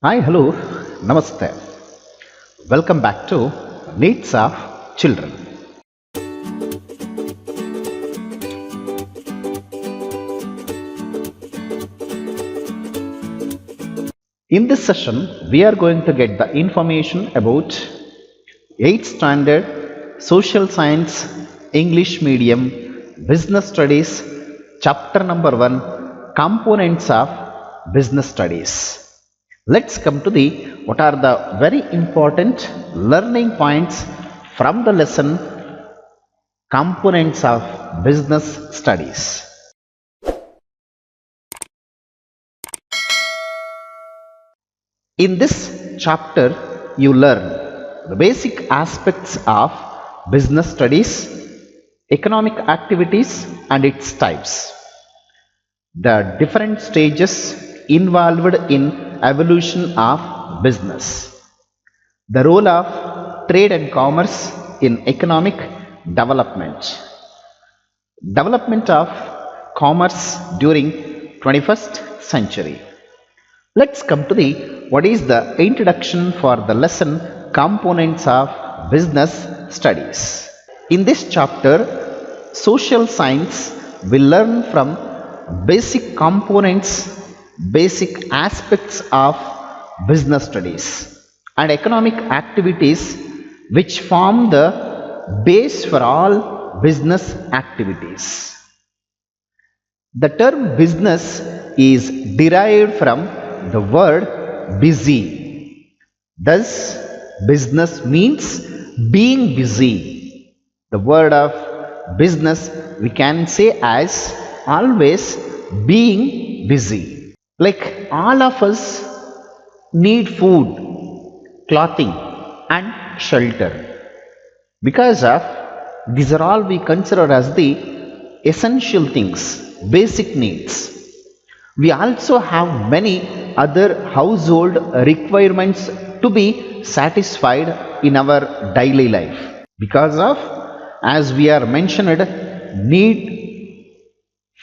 Hi, hello, namaste. Welcome back to Needs of Children. In this session, we are going to get the information about 8th standard social science English medium business studies chapter number 1 components of business studies. Let's come to the what are the very important learning points from the lesson components of business studies. In this chapter, you learn the basic aspects of business studies, economic activities and its types, the different stages involved in evolution of business, the role of trade and commerce in economic development, development of commerce during 21st century. Let's come to the what is the introduction for the lesson components of business studies. In this chapter, social science will learn from basic components, basic aspects of business studies and economic activities which form the base for all business activities. The term business is derived from the word busy. Thus, business means being busy. The word of business we can say as always being busy. Like all of us need food, clothing and shelter. Because of these are all we consider as the essential things, basic needs. We also have many other household requirements to be satisfied in our daily life. Because of, as we are mentioned, need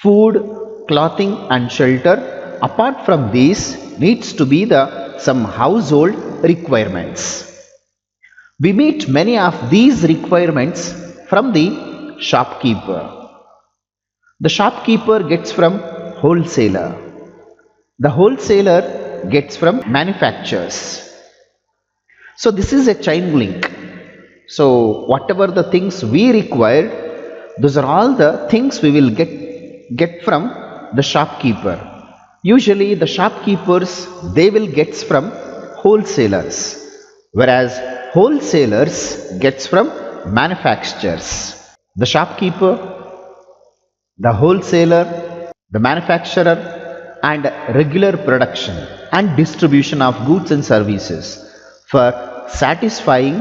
food, clothing and shelter. Apart from these, needs to be the some household requirements. We meet many of these requirements from the shopkeeper. The shopkeeper gets from wholesaler. The wholesaler gets from manufacturers. So this is a chain link. So whatever the things we require, those are all the things we will get from the shopkeeper. Usually the shopkeepers, they will get from wholesalers, whereas wholesalers gets from manufacturers. The shopkeeper, the wholesaler, the manufacturer and regular production and distribution of goods and services for satisfying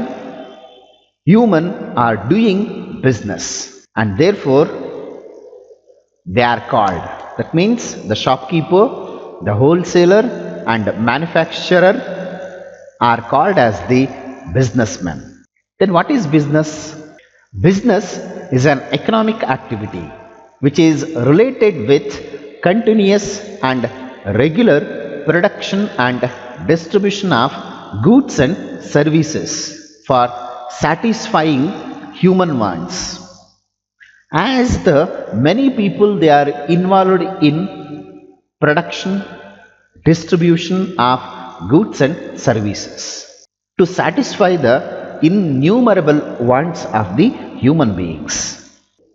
human are doing business, and therefore they are called. That means the shopkeeper, the wholesaler and manufacturer are called as the businessmen. Then what is business? Business is an economic activity which is related with continuous and regular production and distribution of goods and services for satisfying human wants. As the many people they are involved in production, distribution of goods and services to satisfy the innumerable wants of the human beings.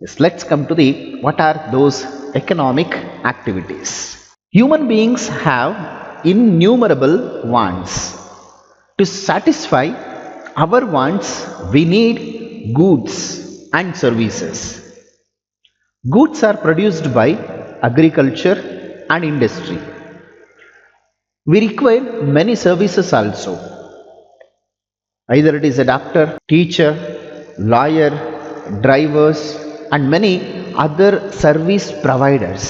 Yes, let's come to the what are those economic activities. Human beings have innumerable wants. To satisfy our wants, we need goods and services. Goods are produced by agriculture and industry. We require many services also. Either it is a doctor, teacher, lawyer, drivers and many other service providers.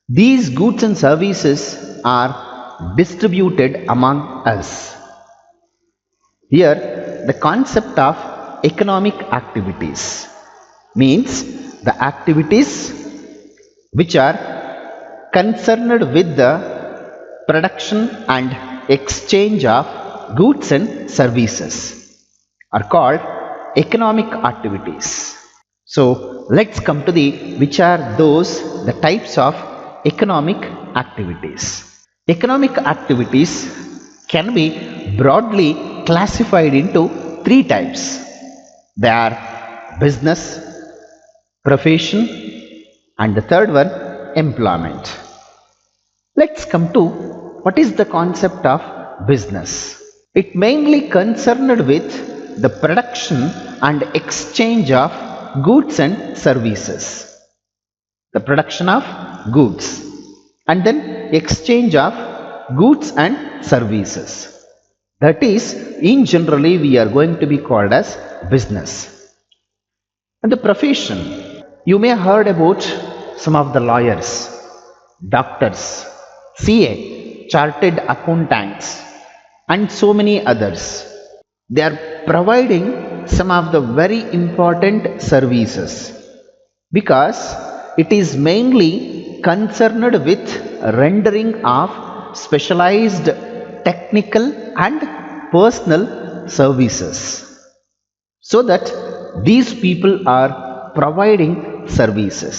These goods and services are distributed among us. Here, the concept of economic activities means the activities which are concerned with the production and exchange of goods and services are called economic activities. So let's come to which are the types of economic activities. Economic activities can be broadly classified into three types. They are business, profession, and the third one, employment. Let's come to what is the concept of business. It mainly concerned with the production and exchange of goods and services. The production of goods and then exchange of goods and services. That is, in generally we are going to be called as business. And the profession, you may have heard about some of the lawyers, doctors, CA, chartered accountants, and so many others. They are providing some of the very important services because it is mainly concerned with rendering of specialized technical and personal services, so that these people are providing services.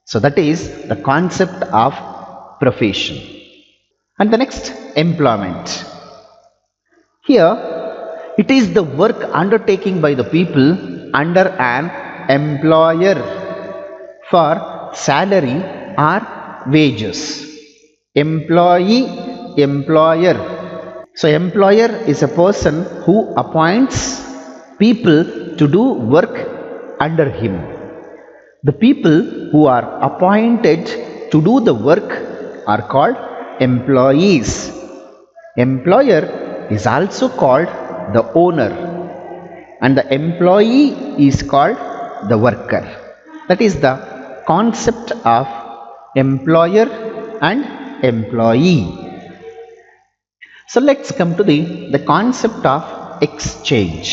So that is the concept of profession. And the next, employment. Here it is the work undertaken by the people under an employer for salary or wages. Employee, employer. So employer is a person who appoints people to do work under him. The people who are appointed to do the work are called employees. Employer is also called the owner, and the employee is called the worker. That is the concept of employer and employee. So let's come to the concept of exchange.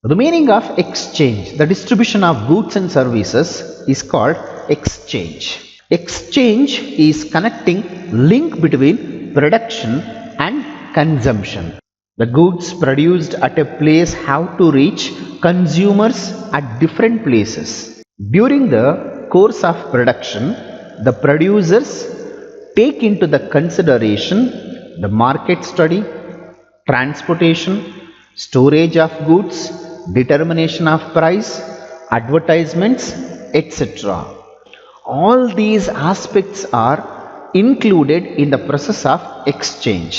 The meaning of exchange, the distribution of goods and services, is called exchange. Exchange is connecting link between production and consumption. The goods produced at a place have to reach consumers at different places. During the course of production, the producers take into the consideration the market study, transportation, storage of goods, determination of price, advertisements, etc. All these aspects are included in the process of exchange.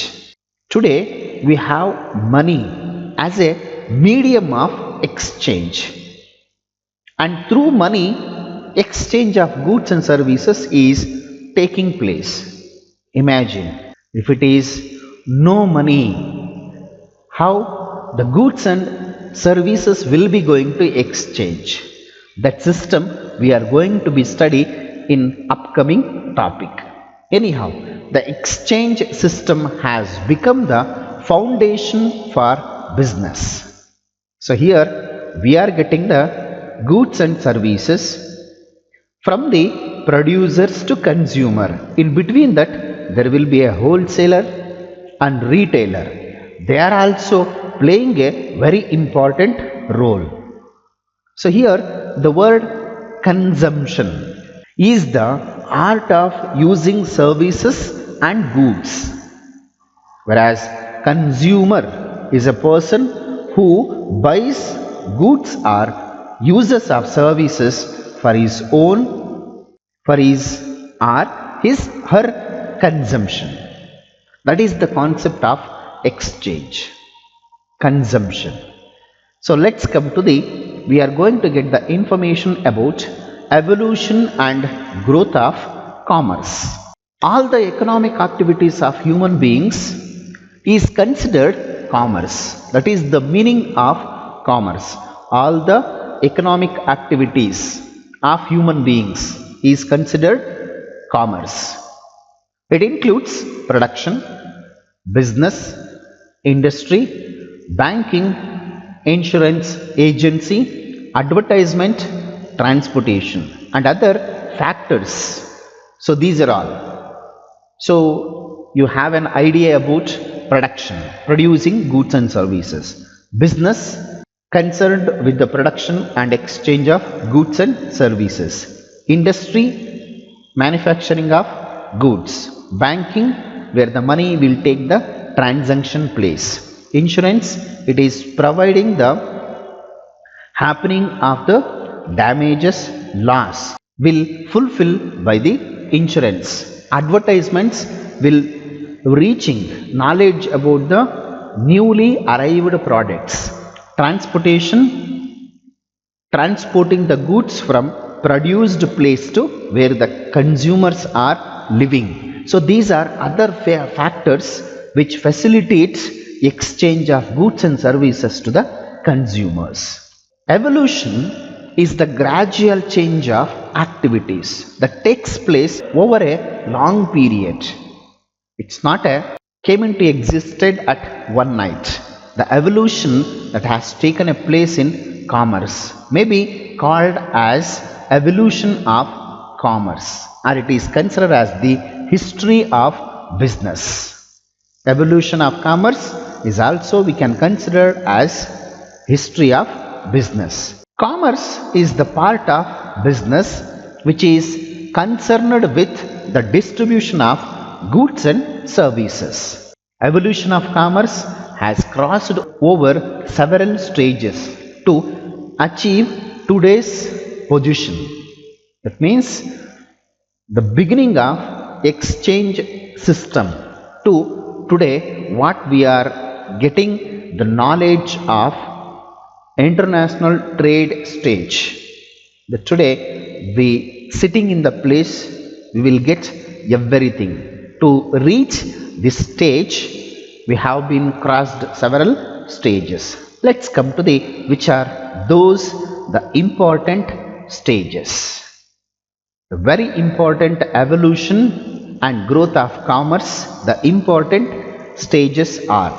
Today we have money as a medium of exchange, and through money exchange of goods and services is taking place. Imagine if it is no money, how the goods and services will be going to exchange. That system we are going to be study in upcoming topic. Anyhow, the exchange system has become the foundation for business. So here we are getting the goods and services from the producers to consumer. In between that there will be a wholesaler and retailer. They are also playing a very important role. So here the word consumption is the art of using services and goods, whereas consumer is a person who buys goods or uses of services for his own, for his or her consumption. That is the concept of exchange, consumption. So let's come to we are going to get the information about evolution and growth of commerce. All the economic activities of human beings is considered commerce. That is the meaning of commerce. All the economic activities of human beings is considered commerce. It includes production, business, industry, banking, insurance agency, advertisement, transportation, and other factors. So these are all. So you have an idea about production, producing goods and services. Business concerned with the production and exchange of goods and services. Industry, manufacturing of goods. Banking, where the money will take the transaction place. Insurance, it is providing the happening of the damages, loss will fulfill by the insurance. Advertisements will reaching knowledge about the newly arrived products. Transportation, transporting the goods from produced place to where the consumers are living. So these are other factors which facilitates exchange of goods and services to the consumers. Evolution is the gradual change of activities that takes place over a long period. It's not a came into existed at one night. The evolution that has taken a place in commerce may be called as evolution of commerce, or it is considered as the history of business. Evolution of commerce is also we can consider as history of business. Commerce is the part of business which is concerned with the distribution of goods and services. Evolution of commerce has crossed over several stages to achieve today's position. That means the beginning of exchange system to today what we are getting the knowledge of international trade stage. That today we sitting in the place we will get everything. To reach this stage we have been crossed several stages. Let's come to the which are those the important stages. The very important evolution and growth of commerce, the important stages are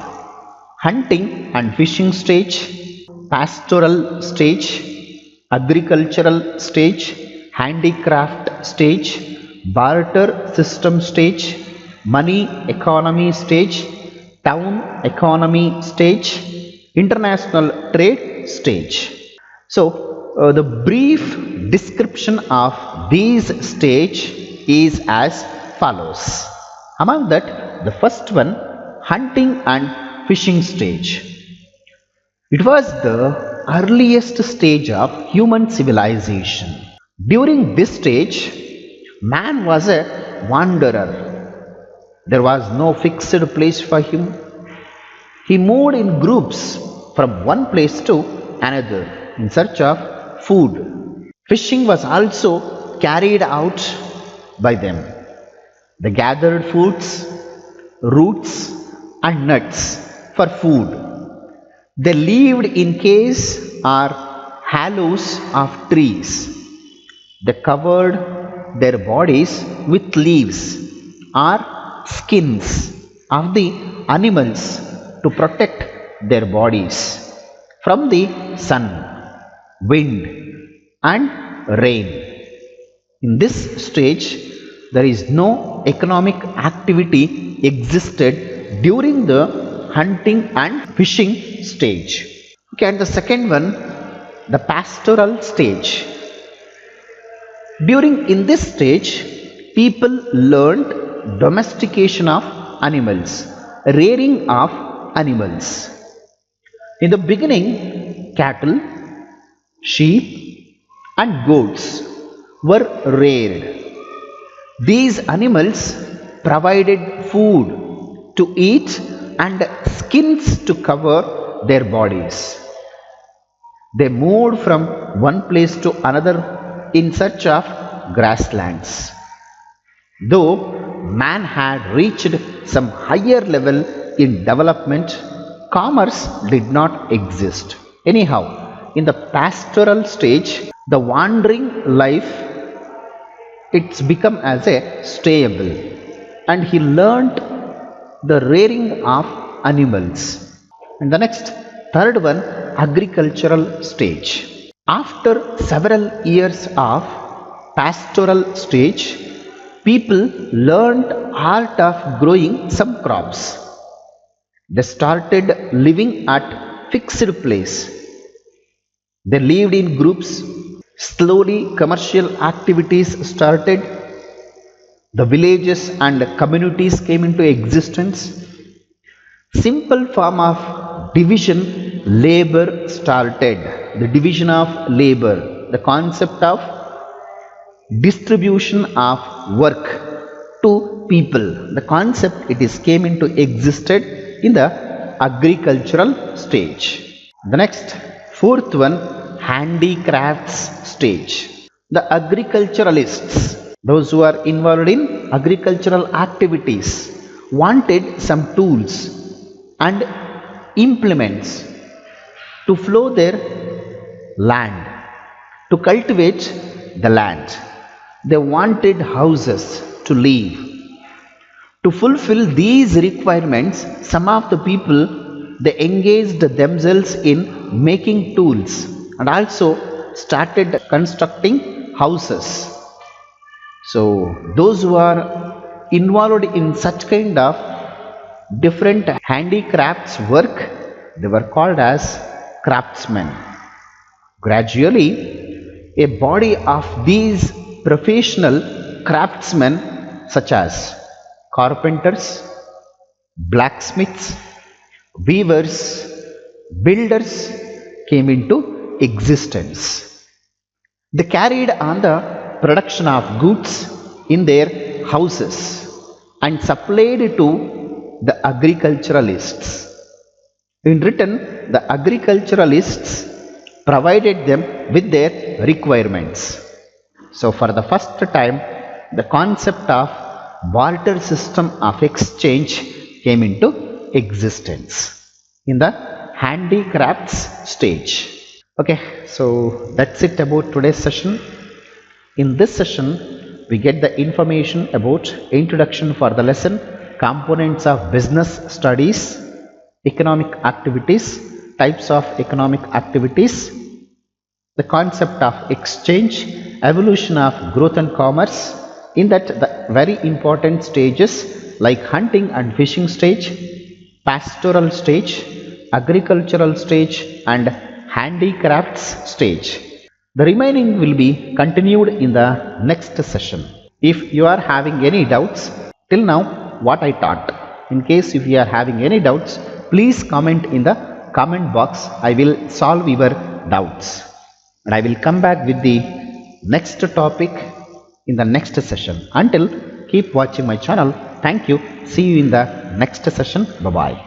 hunting and fishing stage, pastoral stage, agricultural stage, handicraft stage, barter system stage, money economy stage, town economy stage, international trade stage. So, the brief description of these stage is as follows. Among that, the first one, hunting and fishing stage. It was the earliest stage of human civilization. During this stage, man was a wanderer. There was no fixed place for him. He moved in groups from one place to another in search of food. Fishing was also carried out by them. They gathered fruits, roots, and nuts for food. They lived in caves or hollows of trees. They covered their bodies with leaves or skins of the animals to protect their bodies from the sun, wind, and rain. In this stage, there is no economic activity existed during the hunting and fishing stage. Okay, and the second one, the pastoral stage. In this stage, people learned domestication of animals, rearing of animals. In the beginning, cattle, sheep, and goats were reared. These animals provided food to eat and skins to cover their bodies. They moved from one place to another in search of grasslands. Though man had reached some higher level in development, commerce did not exist. Anyhow, in the pastoral stage, the wandering life, it's become as a stable, and he learnt the rearing of animals. And the next, third one, agricultural stage. After several years of pastoral stage, people learned art of growing some crops. They started living at fixed place. They lived in groups. Slowly commercial activities started. The villages and communities came into existence. Simple form of division labor started. The division of labor, the concept of distribution of work to people, the concept it is came into existed in the agricultural stage. The next fourth one, handicrafts stage. The agriculturalists, those who are involved in agricultural activities, wanted some tools and implements to flow their land, to cultivate the land. They wanted houses to live. To fulfill these requirements, some of the people, they engaged themselves in making tools and also started constructing houses. So those who are involved in such kind of different handicrafts work, they were called as craftsmen. Gradually, a body of these professional craftsmen such as carpenters, blacksmiths, weavers, builders came into existence. They carried on the production of goods in their houses and supplied to the agriculturalists. In return, the agriculturalists provided them with their requirements. So for the first time, the concept of barter system of exchange came into existence in the handicrafts stage. Okay, so that's it about today's session. In this session, we get the information about introduction for the lesson, components of business studies, economic activities, types of economic activities, the concept of exchange, evolution of growth and commerce. In that, the very important stages like hunting and fishing stage, pastoral stage, agricultural stage and handicrafts stage. The remaining will be continued in the next session. If you are having any doubts till now what I taught, in case if you are having any doubts, please comment in the comment box. I will solve your doubts and I will come back with the next topic in the next session. Until, keep watching my channel. Thank you. See you in the next session. Bye bye.